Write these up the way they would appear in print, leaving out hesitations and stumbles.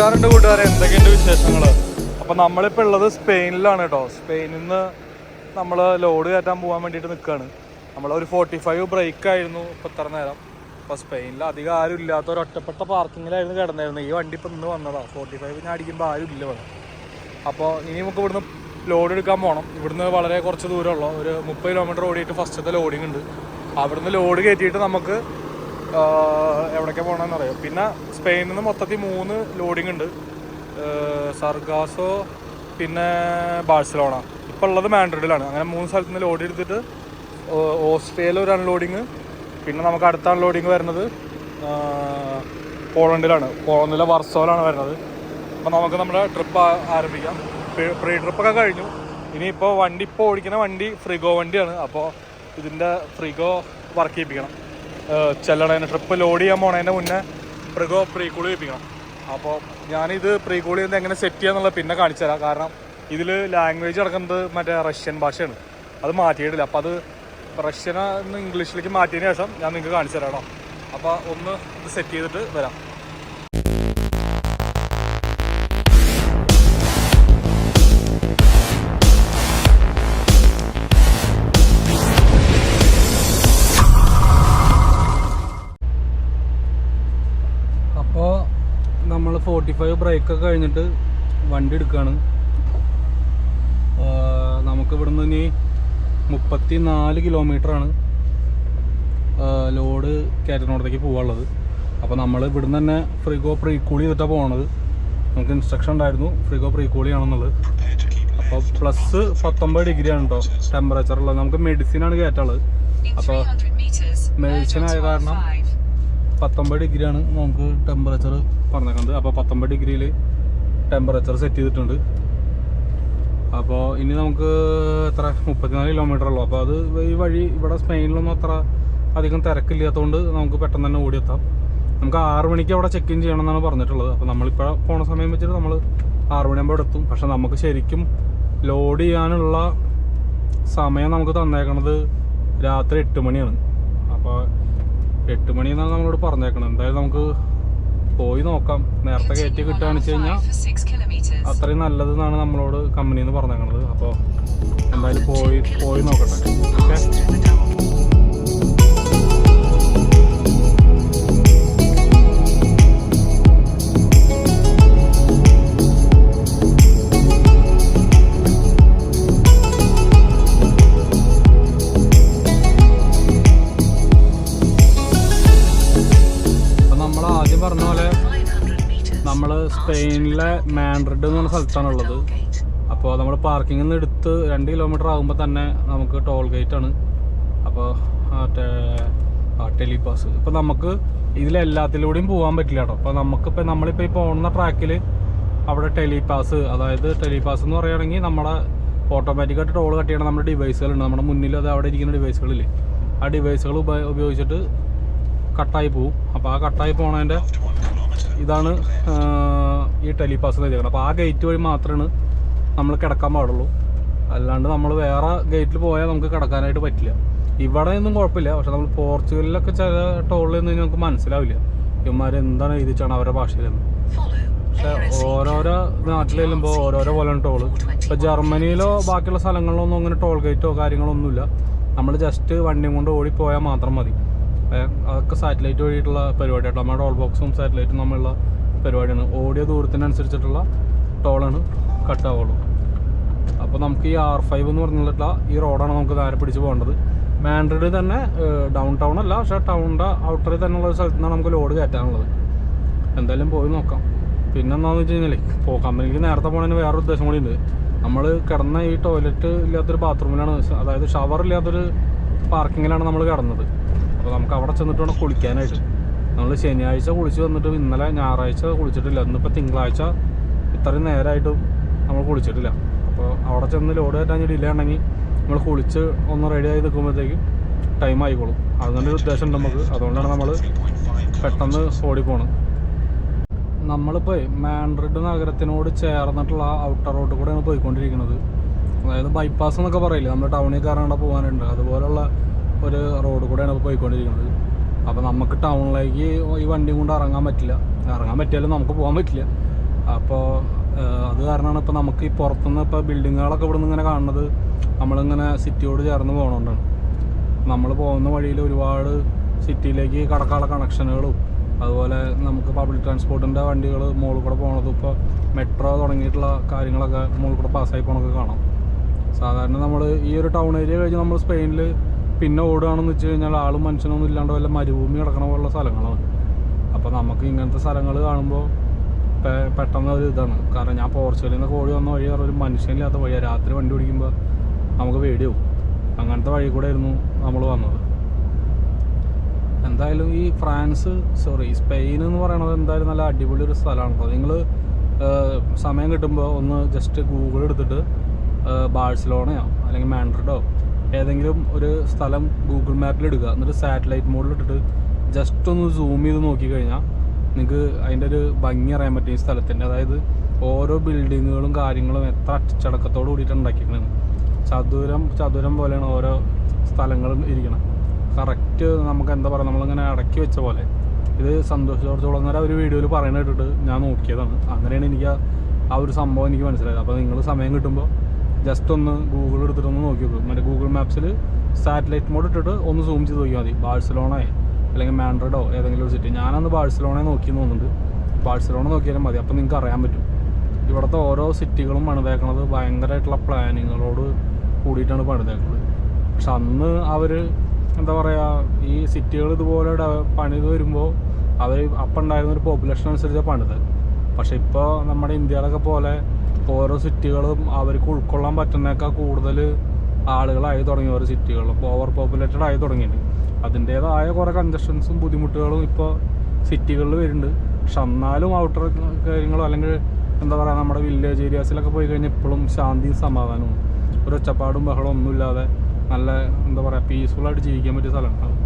നമസ്കാരമുണ്ട് കൂട്ടുകാരെ, എന്തൊക്കെയുണ്ട് വിശേഷങ്ങൾ? അപ്പോൾ നമ്മളിപ്പോൾ ഉള്ളത് സ്പെയിനിലാണ് കേട്ടോ. സ്പെയിനിൽ നിന്ന് നമ്മൾ ലോഡ് കയറ്റാൻ പോകാൻ വേണ്ടിയിട്ട് നിൽക്കുകയാണ്. നമ്മളൊരു 45 ബ്രേക്കായിരുന്നു ഇപ്പോൾ ഇത്ര നേരം. അപ്പോൾ സ്പെയിനിൽ അധികം ആരും ഇല്ലാത്ത ഒരു ഒറ്റപ്പെട്ട പാർക്കിങ്ങിലായിരുന്നു കിടന്നായിരുന്നു. ഈ വണ്ടി ഇപ്പോൾ ഇന്ന് വന്നതാണ്. 45 ഞാൻ അടിക്കുമ്പോൾ ആരും ഇല്ല ഇവിടെ. അപ്പോൾ ഇനി നമുക്ക് ഇവിടുന്ന് ലോഡ് എടുക്കാൻ പോകണം. ഇവിടുന്ന് വളരെ കുറച്ച് ദൂരമുള്ള ഒരു 30 കിലോമീറ്റർ ഓടിയിട്ട് ഫസ്റ്റത്തെ ലോഡിങ് ഉണ്ട്. അവിടുന്ന് ലോഡ് കയറ്റിയിട്ട് നമുക്ക് എവിടേക്കാണ് പോകണമെന്നറിയാം. പിന്നെ സ്പെയിനിൽ നിന്ന് മൊത്തത്തിൽ 3 ലോഡിങ് ഉണ്ട്. സർഗാസോ, പിന്നെ ബാഴ്സലോണ. ഇപ്പോൾ ഉള്ളത് മാഡ്രിഡിലാണ്. അങ്ങനെ 3 സ്ഥലത്ത് നിന്ന് ലോഡ് എടുത്തിട്ട് ഓസ്ട്രിയയിൽ ഒരു അൺലോഡിങ്, പിന്നെ നമുക്ക് അടുത്ത അൺലോഡിങ് വരുന്നത് പോളണ്ടിലാണ്. പോളണ്ടിലെ വർസോയിലാണ് വരുന്നത്. അപ്പോൾ നമുക്ക് നമ്മുടെ ട്രിപ്പ് ആരംഭിക്കാം. പ്രീ ട്രിപ്പൊക്കെ കഴിഞ്ഞു. ഇനിയിപ്പോൾ വണ്ടി ഇപ്പോൾ ഓടിക്കുന്ന വണ്ടി ഫ്രിഗോ വണ്ടിയാണ്. അപ്പോൾ ഇതിൻ്റെ ഫ്രിഗോ വർക്ക് ചെയ്യിപ്പിക്കണം. ചെല്ലണതിന് ട്രിപ്പ് ലോഡ് ചെയ്യാൻ പോണതിൻ്റെ മുന്നേ ഫ്രിഗോ പ്രീകൂൾ ചെയ്യിപ്പിക്കണം. അപ്പോൾ ഞാനിത് പ്രീകൂൾ ചെയ്യുന്നത് എങ്ങനെ സെറ്റ് ചെയ്യാന്നുള്ളത് പിന്നെ കാണിച്ചു തരാം. കാരണം ഇതിൽ ലാംഗ്വേജ് കിടക്കുന്നത് മറ്റേ റഷ്യൻ ഭാഷയാണ്. അത് മാറ്റിയിട്ടില്ല. അപ്പോൾ അത് റഷ്യനെ ഒന്ന് ഇംഗ്ലീഷിലേക്ക് മാറ്റിയതിന് ശേഷം ഞാൻ നിങ്ങൾക്ക് കാണിച്ചു തരാം കേട്ടോ. അപ്പോൾ ഒന്ന് ഇത് സെറ്റ് ചെയ്തിട്ട് വരാം. അപ്പോൾ നമ്മൾ 45 ബ്രേക്കൊക്കെ കഴിഞ്ഞിട്ട് വണ്ടി എടുക്കുകയാണ്. നമുക്ക് ഇവിടുന്ന് ഇനി 34 കിലോമീറ്ററാണ് ലോഡ് കയറ്റുന്നിടത്തേക്ക് പോകാനുള്ളത്. അപ്പോൾ നമ്മൾ ഇവിടുന്ന് തന്നെ ഫ്രിഗോ പ്രീകൂൾ ചെയ്തിട്ടാണ് പോകുന്നത്. നമുക്ക് ഇൻസ്ട്രക്ഷൻ ഉണ്ടായിരുന്നു ഫ്രിഗോ പ്രീകൂൾ ചെയ്യണമെന്നുള്ളത്. അപ്പോൾ പ്ലസ് 19 ഡിഗ്രിയാണ് കേട്ടോ ടെമ്പറേച്ചർ ഉള്ളത്. നമുക്ക് മെഡിസിനാണ് കയറ്റുള്ളത്. അപ്പോൾ മെഡിസിൻ ആയ കാരണം 19 ഡിഗ്രിയാണ് നമുക്ക് ടെമ്പറേച്ചർ പറഞ്ഞേക്കുന്നത്. അപ്പോൾ 19 ഡിഗ്രിയിൽ ടെമ്പറേച്ചർ സെറ്റ് ചെയ്തിട്ടുണ്ട്. അപ്പോൾ ഇനി നമുക്ക് എത്ര 34 കിലോമീറ്റർ ഉള്ളൂ. അപ്പോൾ അത് ഈ വഴി ഇവിടെ സ്പെയിനിലൊന്നും അത്ര അധികം തിരക്കില്ലാത്തതുകൊണ്ട് നമുക്ക് പെട്ടെന്ന് തന്നെ ഓടിയെത്താം. നമുക്ക് 6 മണിക്ക് അവിടെ ചെക്ക് ഇൻ ചെയ്യണം എന്നാണ് പറഞ്ഞിട്ടുള്ളത്. അപ്പോൾ നമ്മളിപ്പോൾ പോണ സമയം വെച്ചിട്ട് നമ്മൾ 6 മണിയാകുമ്പോൾ അവിടെ എത്തും. പക്ഷെ നമുക്ക് ശരിക്കും ലോഡ് ചെയ്യാനുള്ള സമയം നമുക്ക് തന്നേക്കണത് രാത്രി 8 മണിയാണ്. അപ്പോൾ 8 മണി എന്നാണ് നമ്മളോട് പറഞ്ഞേക്കണം. എന്തായാലും നമുക്ക് പോയി നോക്കാം. നേരത്തെ കയറ്റി കിട്ടുകയാണെന്ന് വെച്ച് കഴിഞ്ഞാൽ അത്രയും നല്ലതെന്നാണ് നമ്മളോട് കമ്പനിയിൽ നിന്ന് പറഞ്ഞേക്കണത്. അപ്പോൾ എന്തായാലും പോയി നോക്കട്ടെ. ഓക്കെ. പറഞ്ഞ പോലെ നമ്മൾ സ്പെയിനിലെ മാഡ്രിഡ് എന്ന് പറഞ്ഞ സ്ഥലത്താണുള്ളത്. അപ്പോൾ നമ്മൾ പാർക്കിങ്ങിൽ നിന്ന് എടുത്ത് 2 കിലോമീറ്റർ ആകുമ്പോൾ തന്നെ നമുക്ക് ടോൾ ഗേറ്റ് ആണ്. അപ്പോൾ ടെലിപാസ്. ഇപ്പോൾ നമുക്ക് ഇതിലെല്ലാത്തിലൂടെയും പോകാൻ പറ്റില്ല കേട്ടോ. അപ്പോൾ നമുക്കിപ്പോൾ നമ്മളിപ്പോൾ ഈ പോകുന്ന ട്രാക്കിൽ അവിടെ ടെലിപാസ്, അതായത് ടെലിപാസ് എന്ന് പറയുകയാണെങ്കിൽ നമ്മുടെ ഓട്ടോമാറ്റിക്കായിട്ട് ടോൾ കട്ട് ചെയ്യണം നമ്മുടെ ഡിവൈസുകളുണ്ട്. നമ്മുടെ മുന്നിൽ അത് അവിടെ ഇരിക്കുന്ന ഡിവൈസുകളില്ലേ, ആ ഡിവൈസുകൾ ഉപയോഗിച്ചിട്ട് കട്ടായി പോവും. അപ്പോൾ ആ കട്ടായി പോണതിൻ്റെ ഇതാണ് ഈ ടെലിപാസ് ചെയ്തേക്കുന്നത്. അപ്പോൾ ആ ഗേറ്റ് വഴി മാത്രമാണ് നമ്മൾ കിടക്കാൻ പാടുള്ളൂ. അല്ലാണ്ട് നമ്മൾ വേറെ ഗേറ്റിൽ പോയാൽ നമുക്ക് കിടക്കാനായിട്ട് പറ്റില്ല. ഇവിടെ ഒന്നും കുഴപ്പമില്ല. പക്ഷെ നമ്മൾ പോർച്ചുഗലിലൊക്കെ ചില ടോളിൽ നിന്ന് നമുക്ക് മനസ്സിലാവില്ല ഇവന്മാർ എന്താണ് എഴുതിച്ചാണ് അവരുടെ ഭാഷയിലെന്ന്. പക്ഷെ ഓരോരോ നാട്ടിൽ ചെല്ലുമ്പോൾ ഓരോരോ പോലെയാണ് ടോള്. ഇപ്പോൾ ജർമ്മനിയിലോ ബാക്കിയുള്ള സ്ഥലങ്ങളിലോ ഒന്നും അങ്ങനെ ടോൾ ഗേറ്റോ കാര്യങ്ങളോ ഒന്നുമില്ല. നമ്മൾ ജസ്റ്റ് വണ്ടിയും കൊണ്ട് ഓടിപ്പോയാൽ മാത്രം മതി. അതൊക്കെ സാറ്റലൈറ്റ് വഴിയിട്ടുള്ള പരിപാടിയായിട്ട് നമ്മുടെ ടോൾ ബോക്സും സാറ്റലൈറ്റും തമ്മിലുള്ള പരിപാടിയാണ്. ഓടിയ ദൂരത്തിനനുസരിച്ചിട്ടുള്ള ടോളാണ് കട്ടാവുള്ളൂ. അപ്പോൾ നമുക്ക് ഈ R5 എന്ന് പറഞ്ഞിട്ടുള്ള ഈ റോഡാണ് നമുക്ക് നേരെ പിടിച്ച് പോകേണ്ടത്. മാഡ്രിഡ് തന്നെ ഡൗൺ ടൗൺ അല്ല, പക്ഷേ ടൗണിൻ്റെ ഔട്ടറിൽ തന്നെയുള്ള ഒരു സ്ഥലത്ത് നിന്നാണ് നമുക്ക് ലോഡ് കയറ്റാനുള്ളത്. എന്തായാലും പോയി നോക്കാം. പിന്നെ എന്താണെന്ന് വെച്ച് കഴിഞ്ഞാൽ കമ്പനിക്ക് നേരത്തെ പോകുന്നതിന് വേറൊരു ഉദ്ദേശം കൂടി ഉണ്ട്. നമ്മൾ കിടന്ന ഈ ടോയ്ലറ്റ് ഇല്ലാത്തൊരു ബാത്റൂമിലാണ്, അതായത് ഷവർ ഇല്ലാത്തൊരു പാർക്കിങ്ങിലാണ് നമ്മൾ കിടന്നത്. അപ്പോൾ നമുക്ക് അവിടെ ചെന്നിട്ട് വേണം കുളിക്കാനായിട്ട്. നമ്മൾ ശനിയാഴ്ച കുളിച്ച് വന്നിട്ട് ഇന്നലെ ഞായറാഴ്ച കുളിച്ചിട്ടില്ല. ഇന്നിപ്പോൾ തിങ്കളാഴ്ച ഇത്രയും നേരമായിട്ടും നമ്മൾ കുളിച്ചിട്ടില്ല. അപ്പോൾ അവിടെ ചെന്ന് ലോഡ് കയറ്റാൻ ഡിലേ ഉണ്ടെങ്കിൽ നമ്മൾ കുളിച്ച് ഒന്ന് റെഡിയായി നിൽക്കുമ്പോഴത്തേക്കും ടൈം ആയിക്കോളും. അതിൻ്റെ ഒരു ഉദ്ദേശം ഉണ്ട് നമുക്ക്. അതുകൊണ്ടാണ് നമ്മൾ പെട്ടെന്ന് ഓടിപ്പോണത്. നമ്മളിപ്പോൾ മാഡ്രിഡ് നഗരത്തിനോട് ചേർന്നിട്ടുള്ള ഔട്ടർ റോഡ് കൂടെയാണ് പോയിക്കൊണ്ടിരിക്കുന്നത്. അതായത് ബൈപ്പാസ് എന്നൊക്കെ പറയില്ലേ, നമ്മൾ ടൗണിൽ കയറാണ്ട് പോകാനുണ്ട്, അതുപോലുള്ള ഒരു റോഡ് കൂടെയാണ് പോയിക്കൊണ്ടിരിക്കുന്നത്. അപ്പോൾ നമുക്ക് ടൗണിലേക്ക് ഈ വണ്ടി കൊണ്ട് ഇറങ്ങാൻ പറ്റില്ല. ഇറങ്ങാൻ പറ്റിയാലും നമുക്ക് പോകാൻ പറ്റില്ല. അപ്പോൾ അത് കാരണമാണ് ഇപ്പോൾ നമുക്ക് ഈ പുറത്തുനിന്ന് ഇപ്പോൾ ബിൽഡിങ്ങുകളൊക്കെ ഇവിടെ നിന്ന് ഇങ്ങനെ കാണുന്നത് നമ്മളിങ്ങനെ സിറ്റിയോട് ചേർന്ന് പോകണോണ്ടാണ്. നമ്മൾ പോകുന്ന വഴിയിൽ ഒരുപാട് സിറ്റിയിലേക്ക് കടക്കാനുള്ള കണക്ഷനുകളും അതുപോലെ നമുക്ക് പബ്ലിക് ട്രാൻസ്പോർട്ടിൻ്റെ വണ്ടികൾ മുകളിൽ കൂടെ പോകണതും ഇപ്പോൾ മെട്രോ തുടങ്ങിയിട്ടുള്ള കാര്യങ്ങളൊക്കെ മുകളിൽ കൂടെ പാസ്സായി പോകണമൊക്കെ കാണാം. സാധാരണ നമ്മൾ ഈ ഒരു ടൗൺ ഏരിയ കഴിഞ്ഞ് നമ്മൾ സ്പെയിനിൽ പിന്നെ ഓടുകയാണെന്ന് വെച്ച് കഴിഞ്ഞാൽ ആളും മനുഷ്യനൊന്നും ഇല്ലാണ്ട് വല്ല മരുഭൂമി കിടക്കണ പോലുള്ള സ്ഥലങ്ങളാണ്. അപ്പോൾ നമുക്ക് ഇങ്ങനത്തെ സ്ഥലങ്ങൾ കാണുമ്പോൾ പെട്ടെന്ന് ഒരു ഇതാണ്. കാരണം ഞാൻ പോർച്ചുഗലിൽ നിന്നൊക്കെ ഓടി വന്ന വഴി ഒരു മനുഷ്യനില്ലാത്ത വഴിയാണ്. രാത്രി വണ്ടി ഓടിക്കുമ്പോൾ നമുക്ക് പേടിയാവും. അങ്ങനത്തെ വഴി കൂടെ ആയിരുന്നു നമ്മൾ വന്നത്. എന്തായാലും ഈ സ്പെയിൻ എന്ന് പറയുന്നത് എന്തായാലും നല്ല അടിപൊളി ഒരു സ്ഥലമാണ്. അപ്പോൾ നിങ്ങൾ സമയം കിട്ടുമ്പോൾ ഒന്ന് ജസ്റ്റ് ഗൂഗിൾ എടുത്തിട്ട് ബാഴ്സലോണയോ അല്ലെങ്കിൽ മാഡ്രിഡോ ഏതെങ്കിലും ഒരു സ്ഥലം ഗൂഗിൾ മാപ്പിൽ എടുക്കുക. എന്നിട്ട് സാറ്റലൈറ്റ് മോഡിൽ ഇട്ടിട്ട് ജസ്റ്റ് ഒന്ന് സൂം ചെയ്ത് നോക്കിക്കഴിഞ്ഞാൽ നിങ്ങൾക്ക് അതിൻ്റെ ഒരു ഭംഗി അറിയാൻ പറ്റും ഈ സ്ഥലത്തിൻ്റെ. അതായത് ഓരോ ബിൽഡിങ്ങുകളും കാര്യങ്ങളും എത്ര അച്ചടക്കത്തോട് കൂടിയിട്ട് ഉണ്ടാക്കിയിരിക്കുന്നത്. ചതുരം പോലെയാണ് ഓരോ സ്ഥലങ്ങളും ഇരിക്കണം. കറക്റ്റ് നമുക്ക് എന്താ പറയുക, നമ്മളിങ്ങനെ അടക്കി വെച്ച പോലെ. ഇത് സന്തോഷ് ജോർജ് കുളങ്ങര ഒരു വീഡിയോയിൽ പറയുന്നത് കേട്ടിട്ട് ഞാൻ നോക്കിയതാണ്. അങ്ങനെയാണ് എനിക്ക് ആ ഒരു സംഭവം എനിക്ക് മനസ്സിലായത്. അപ്പോൾ നിങ്ങൾ സമയം കിട്ടുമ്പോൾ ജസ്റ്റ് ഒന്ന് ഗൂഗിൾ എടുത്തിട്ടൊന്ന് നോക്കി നോക്കും. മറ്റേ ഗൂഗിൾ മാപ്സിൽ സാറ്റലൈറ്റ് മോഡ് ഇട്ടിട്ട് ഒന്ന് സൂം ചെയ്ത് നോക്കിയാൽ മതി. ബാഴ്സലോണയോ അല്ലെങ്കിൽ മാഡ്രിഡോ ഏതെങ്കിലും ഒരു സിറ്റി. ഞാനന്ന് ബാഴ്സലോണയെ നോക്കിയെന്ന് തോന്നുന്നുണ്ട്. ബാഴ്സലോണ നോക്കിയാലും മതി. അപ്പോൾ നിങ്ങൾക്ക് അറിയാൻ പറ്റും ഇവിടുത്തെ ഓരോ സിറ്റികളും പണിതേക്കണത് ഭയങ്കരമായിട്ടുള്ള പ്ലാനിങ്ങുകളോട് കൂടിയിട്ടാണ് പണിതേക്കുന്നത്. പക്ഷെ അന്ന് അവർ എന്താ പറയുക, ഈ സിറ്റികൾ ഇതുപോലെ പണിത് വരുമ്പോൾ അവർ അപ്പം ഉണ്ടായിരുന്ന ഒരു പോപ്പുലേഷൻ അനുസരിച്ച് പണിത്. പക്ഷെ ഇപ്പോൾ നമ്മുടെ ഇന്ത്യയിലൊക്കെ പോലെ ഓരോ സിറ്റികളും അവർക്ക് ഉൾക്കൊള്ളാൻ പറ്റുന്നേക്കാൾ കൂടുതൽ ആളുകളായി തുടങ്ങി. ഓരോ സിറ്റികളും ഇപ്പോൾ ഓവർ പോപ്പുലേറ്റഡ് ആയി തുടങ്ങിയിട്ടുണ്ട്. അതിൻ്റേതായ കുറേ കൺജഷൻസും ബുദ്ധിമുട്ടുകളും ഇപ്പോൾ സിറ്റികളിൽ വരുന്നുണ്ട്. പക്ഷെ എന്നാലും ഔട്ടർ കാര്യങ്ങളോ അല്ലെങ്കിൽ എന്താ പറയുക നമ്മുടെ വില്ലേജ് ഏരിയാസിലൊക്കെ പോയി കഴിഞ്ഞാൽ ഇപ്പോഴും ശാന്തിയും സമാധാനവും ഒരു ഒച്ചപ്പാടും ബഹളം ഒന്നുമില്ലാതെ നല്ല എന്താ പറയുക പീസ്ഫുള്ളായിട്ട് ജീവിക്കാൻ പറ്റിയ സ്ഥലങ്ങളാണ്.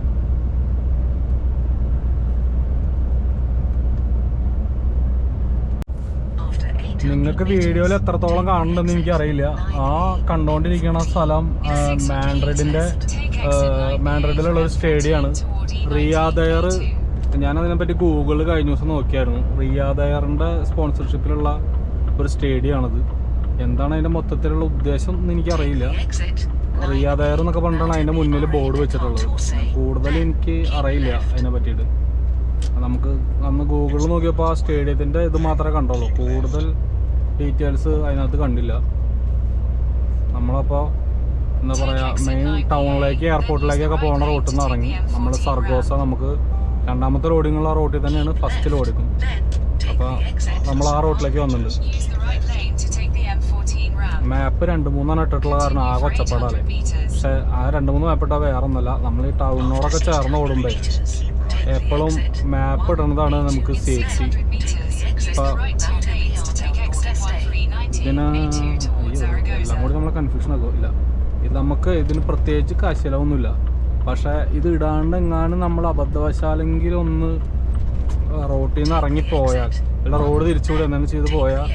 നിങ്ങൾക്ക് വീഡിയോയിൽ എത്രത്തോളം കാണുന്നുണ്ടെന്ന് എനിക്കറിയില്ല. ആ കണ്ടുകൊണ്ടിരിക്കുന്ന സ്ഥലം മാഡ്രിഡിലുള്ള ഒരു സ്റ്റേഡിയമാണ്, റിയാദയർ. ഞാനതിനെപ്പറ്റി ഗൂഗിളിൽ കഴിഞ്ഞ ദിവസം നോക്കിയായിരുന്നു. റിയാദയറിൻ്റെ സ്പോൺസർഷിപ്പിലുള്ള ഒരു സ്റ്റേഡിയമാണിത്. എന്താണ് അതിൻ്റെ മൊത്തത്തിലുള്ള ഉദ്ദേശം എന്ന് എനിക്കറിയില്ല. റിയാദയർ എന്നൊക്കെ പറഞ്ഞിട്ടാണ് അതിൻ്റെ മുന്നിൽ ബോർഡ് വെച്ചിട്ടുള്ളത്. കൂടുതൽ എനിക്ക് അറിയില്ല അതിനെ പറ്റിയിട്ട്. നമുക്ക് അന്ന് ഗൂഗിളിൽ നോക്കിയപ്പോൾ ആ സ്റ്റേഡിയത്തിൻ്റെ ഇത് മാത്രമേ കണ്ടുള്ളൂ. കൂടുതൽ ഡീറ്റെയിൽസ് അതിനകത്ത് കണ്ടില്ല. നമ്മളപ്പോൾ എന്താ പറയുക, മെയിൻ ടൗണിലേക്ക് എയർപോർട്ടിലേക്കൊക്കെ പോകുന്ന റൂട്ടിൽ നിന്ന് ഇറങ്ങി നമ്മൾ സർഗോസ, നമുക്ക് രണ്ടാമത്തെ ലോഡിങ്ങുള്ള ആ റൂട്ടിൽ തന്നെയാണ് ഫസ്റ്റ് ലോഡിങ്. അപ്പോൾ നമ്മൾ ആ റൂട്ടിലേക്ക് വന്നിട്ടുണ്ട്. മാപ്പ് 2-3 ഇട്ടിട്ടുള്ള കാരണം ആകെ ഒച്ചപ്പാടല്ലേ. പക്ഷെ ആ 2-3 മാപ്പ് ഇട്ടാൽ വേറെ ഒന്നുമല്ല, നമ്മൾ ഈ ടൗണിനോടൊക്കെ ചേർന്ന് ഓടുമ്പോൾ എപ്പോഴും മാപ്പ് ഇടുന്നതാണ് നമുക്ക് സേഫ്റ്റി. അപ്പോൾ ഇതിന് എല്ലാം കൂടി നമ്മളെ കൺഫ്യൂഷൻ ആക്കില്ല. ഇത് നമുക്ക് ഇതിന് പ്രത്യേകിച്ച് കാശിലൊന്നുമില്ല. പക്ഷേ ഇത് ഇടാണ്ട് എങ്ങാനും നമ്മൾ അബദ്ധവശാലെങ്കിലും ഒന്ന് റോട്ടിൽ നിന്ന് ഇറങ്ങിപ്പോയാൽ, അല്ല റോഡ് തിരിച്ചുകൂടി എന്തെങ്കിലും ചെയ്ത് പോയാൽ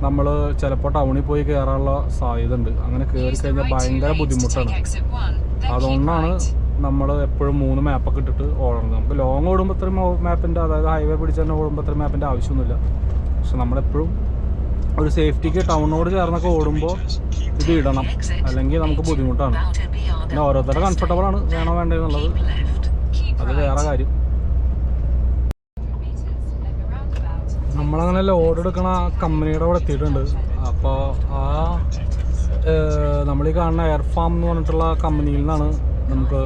നമ്മൾ ചിലപ്പോൾ ടൗണിൽ പോയി കയറാനുള്ള സാധ്യത ഉണ്ട്. അങ്ങനെ കയറി കഴിഞ്ഞാൽ ഭയങ്കര ബുദ്ധിമുട്ടാണ്. അതുകൊണ്ടാണ് നമ്മൾ എപ്പോഴും 3 മാപ്പൊക്കെ ഇട്ടിട്ട് ഓടുന്നത്. നമുക്ക് ലോങ് ഓടുമ്പോൾ ഇത്രയും മാപ്പിൻ്റെ, അതായത് ഹൈവേ പിടിച്ച് തന്നെ ഓടുമ്പോൾ ഇത്രയും മാപ്പിൻ്റെ ആവശ്യമൊന്നുമില്ല. പക്ഷെ നമ്മളെപ്പോഴും ഒരു സേഫ്റ്റിക്ക് ടൗണിനോട് ചേർന്നൊക്കെ ഓടുമ്പോൾ ഇത് ഇടണം, അല്ലെങ്കിൽ നമുക്ക് ബുദ്ധിമുട്ടാണ്. പിന്നെ ഓരോരുത്തരുടെ കംഫർട്ടബിളാണ്, വേണോ വേണ്ടതെന്നുള്ളത്, അത് വേറെ കാര്യം. നമ്മളങ്ങനെ ലോഡ് എടുക്കണ കമ്പനിയുടെ അവിടെ എത്തിയിട്ടുണ്ട്. അപ്പോൾ ആ നമ്മളീ കാണുന്ന എയർ ഫാം എന്ന് പറഞ്ഞിട്ടുള്ള കമ്പനിയിൽ നിന്നാണ് നമുക്ക്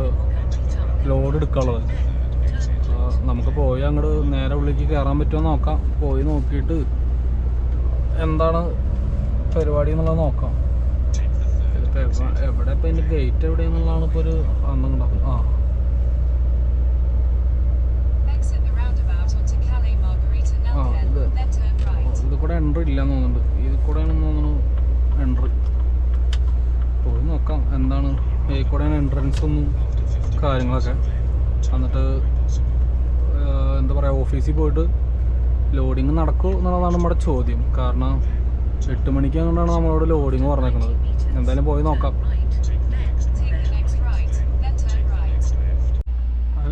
ലോഡ് എടുക്കാനുള്ളത്. നമുക്ക് പോയി അങ്ങോട്ട് നേരെ ഉള്ളിലേക്ക് കയറാൻ പറ്റുമോ നോക്കാം. പോയി നോക്കിയിട്ട് എന്താണ് പരിപാടി എന്നുള്ളത് നോക്കാം. ചിലപ്പോൾ എവിടെ ഇപ്പോൾ ഇതിൻ്റെ ഗേറ്റ് എവിടെയെന്നുള്ളതാണ് ഇപ്പോൾ ഒരു അന്നുണ്ടാവും. ഇത് കൂടെ എൻട്രി ഇല്ലയെന്ന് തോന്നുന്നുണ്ട്. ഇതിൽ കൂടെയാണെന്ന് തോന്നുന്നു എൻട്രി. പോയി നോക്കാം എന്താണ് ഈ കൂടെയാണ് എൻട്രൻസും കാര്യങ്ങളൊക്കെ. എന്നിട്ട് എന്താ പറയുക, ഓഫീസിൽ പോയിട്ട് ലോഡിങ് നടക്കുമോ എന്നുള്ളതാണ് നമ്മുടെ ചോദ്യം. കാരണം 8 മണിക്ക് കൊണ്ടാണ് നമ്മളോട് ലോഡിങ് പറഞ്ഞേക്കുന്നത്. എന്തായാലും പോയി നോക്കാം.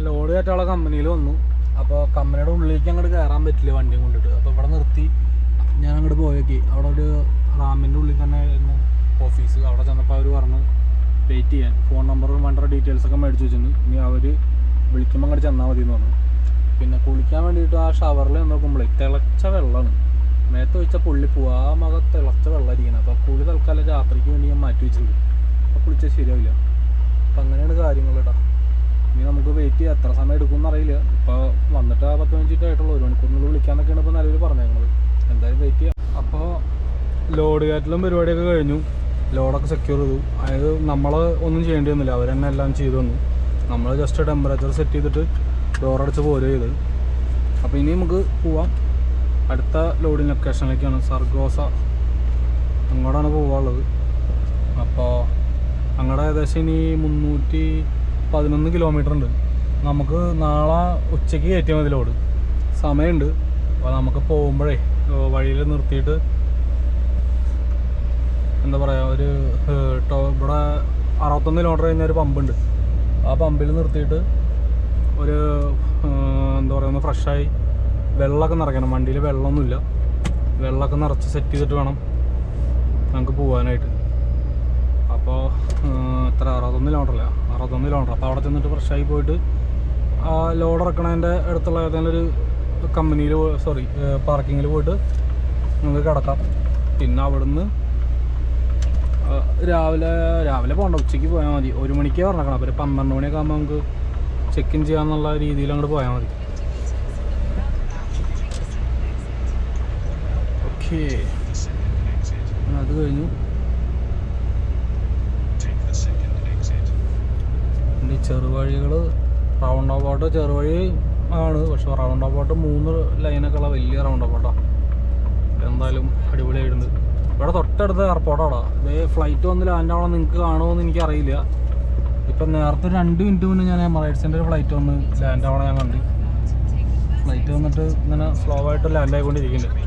ലോഡ് കയറ്റാനുള്ള കമ്പനിയിൽ വന്നു. അപ്പോൾ കമ്പനിയുടെ ഉള്ളിലേക്ക് അങ്ങോട്ട് കയറാൻ പറ്റില്ല വണ്ടിയും കൊണ്ടിട്ട്. അപ്പോൾ ഇവിടെ നിർത്തി ഞാൻ അങ്ങോട്ട് പോയേക്ക്. അവിടെ ഒരു റാമിൻ്റെ ഉള്ളിൽ തന്നെ ഓഫീസ്. അവിടെ ചെന്നപ്പോൾ അവർ പറഞ്ഞു വെയിറ്റ് ചെയ്യാൻ, ഫോൺ നമ്പറും വേണ്ട ഡീറ്റെയിൽസൊക്കെ മേടിച്ച് വെച്ചിട്ടുണ്ട്. ഇനി അവർ വിളിക്കുമ്പോൾ അങ്ങോട്ട് ചെന്നാൽ മതി എന്ന് പറഞ്ഞു. പിന്നെ കുളിക്കാൻ വേണ്ടിയിട്ട് ആ ഷവറിൽ നോക്കുമ്പോഴേ തിളച്ച വെള്ളമാണ്. മേത്ത് വെച്ചാൽ പുള്ളി പോവുക. ആ മക തിളച്ച വെള്ളമായിരിക്കണം. അപ്പോൾ കുളി തൽക്കാലം രാത്രിക്ക് വേണ്ടി ഞാൻ മാറ്റി വെച്ചിട്ടുണ്ട്. അപ്പോൾ കുളിച്ചാൽ ശരിയാവില്ല. അപ്പം അങ്ങനെയാണ് കാര്യങ്ങൾ കേട്ടോ. ഇനി നമുക്ക് വെയിറ്റ് ചെയ്യാം. എത്ര സമയം എടുക്കുമെന്ന് അറിയില്ല. ഇപ്പോൾ വന്നിട്ട് 10 മിനിറ്റ് ആയിട്ടുള്ളൂ. 1 മണിക്കൂറിനുള്ളിൽ വിളിക്കാമെന്നൊക്കെയാണ് ഇപ്പോൾ നിലവിൽ പറഞ്ഞേക്കുന്നത്. എന്തായാലും വെയിറ്റ് ചെയ്യാം. അപ്പോൾ ലോഡ് കയറ്റലും പരിപാടിയൊക്കെ കഴിഞ്ഞു. ലോഡൊക്കെ സെക്യൂർ ചെയ്തു. അതായത് നമ്മൾ ഒന്നും ചെയ്യേണ്ടി വന്നില്ല. അവർ തന്നെ എല്ലാം ചെയ്തു തന്നു. നമ്മൾ ജസ്റ്റ് ടെമ്പറേച്ചർ സെറ്റ് ചെയ്തിട്ട് ഡോറടിച്ച് പോരുക ചെയ്ത്. അപ്പോൾ ഇനി നമുക്ക് പോവാം. അടുത്ത ലോഡിങ് ലൊക്കേഷനിലേക്കാണ്. സർഗോസ അങ്ങോട്ടാണ് പോകാനുള്ളത്. അപ്പോൾ അങ്ങോട്ട് ഏകദേശം ഇനി 311 കിലോമീറ്റർ ഉണ്ട്. നമുക്ക് നാളെ ഉച്ചയ്ക്ക് കയറ്റിയാൽ മതി ലോഡ്. സമയമുണ്ട്. അപ്പോൾ നമുക്ക് പോകുമ്പോഴേ വഴിയിൽ നിർത്തിയിട്ട് എന്താ പറയുക, ഒരു ഇവിടെ 61 കിലോമീറ്റർ കഴിഞ്ഞാൽ ഒരു പമ്പുണ്ട്. ആ പമ്പിൽ നിർത്തിയിട്ട് ഒരു എന്താ പറയുക, ഒന്ന് ഫ്രഷായി വെള്ളമൊക്കെ നിറയ്ക്കണം. വണ്ടിയിൽ വെള്ളമൊന്നുമില്ല. വെള്ളമൊക്കെ നിറച്ച് സെറ്റ് ചെയ്തിട്ട് വേണം നമുക്ക് പോകാനായിട്ട്. അപ്പോൾ എത്ര 61 കിലോമീറ്റർ അല്ല, 61 കിലോമീറ്റർ. അപ്പോൾ അവിടെ ചെന്നിട്ട് ഫ്രഷായി പോയിട്ട് ആ ലോഡ് ഇറക്കണതിൻ്റെ അടുത്തുള്ള ഏതെങ്കിലും ഒരു കമ്പനിയിൽ പാർക്കിങ്ങിൽ പോയിട്ട് നമുക്ക് കിടക്കാം. പിന്നെ അവിടുന്ന് രാവിലെ പോകണ്ട, ഉച്ചയ്ക്ക് പോയാൽ മതി. 1 മണിക്ക് പറഞ്ഞേക്കണം. അപ്പോൾ 12 മണിയൊക്കെ ആകുമ്പോൾ നമുക്ക് ചെക്ക് ഇൻ ചെയ്യാന്നുള്ള രീതിയിൽ അങ്ങോട്ട് പോയാൽ മതി. ഓക്കെ, അത് കഴിഞ്ഞു. ഈ ചെറുവഴികൾ റൗണ്ട് അബൌട്ട് ചെറുവഴി ആണ്. പക്ഷെ റൗണ്ട് അബൌട്ട് 3 ലൈനൊക്കെ ഉള്ള വലിയ റൗണ്ട് അബൌട്ടാണ്. എന്തായാലും അടിപൊളിയായിട്ടുണ്ട്. ഇവിടെ തൊട്ടടുത്ത എയർപോർട്ടാണ്. ഇതേ ഫ്ലൈറ്റ് വന്ന് ലാൻഡ് ആവണം. നിങ്ങൾക്ക് കാണുമോയെന്ന് എനിക്കറിയില്ല. ഇപ്പം നേരത്തെ 2 മിനിറ്റ് മുന്നേ ഞാൻ എമിറേറ്റ്സിൻ്റെ ഒരു ഫ്ലൈറ്റ് വന്ന് ലാൻഡ് ആവണം ഞാൻ കണ്ട്. ഫ്ലൈറ്റ് വന്നിട്ട് ഇങ്ങനെ സ്ലോ ആയിട്ട് ലാൻഡ് ആയിക്കൊണ്ടിരിക്കുന്നുണ്ട്.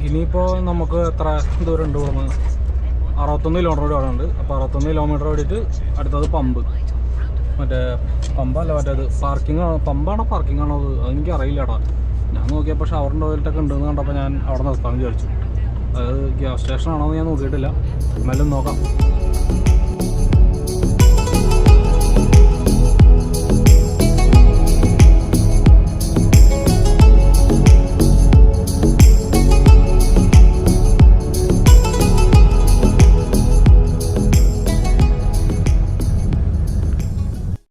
ഇനിയിപ്പോൾ നമുക്ക് എത്ര ദൂരം ഉണ്ട് ഇവിടുന്ന്? 61 കിലോമീറ്റർ കൂടി അവിടെ ഉണ്ട്. അപ്പോൾ 61 കിലോമീറ്റർ ഓടിയിട്ട് അടുത്തത് പമ്പ്. മറ്റേ പമ്പല്ല, മറ്റേത് പാർക്കിംഗ് ആണ്. പമ്പാണോ പാർക്കിംഗ് ആണോ അതെനിക്ക് അറിയില്ല കേട്ടോ. ഞാൻ നോക്കിയപ്പോൾ ഷവറിൻ്റെ ടോയ്ലറ്റൊക്കെ ഉണ്ടെന്ന് കണ്ടപ്പോൾ ഞാൻ അവിടെ നിർത്താമെന്ന് വിചാരിച്ചു. അതായത് ഗ്യാസ് സ്റ്റേഷൻ ആണോ എന്ന് ഞാൻ നോക്കിയിട്ടില്ല. എന്നാലും നോക്കാം.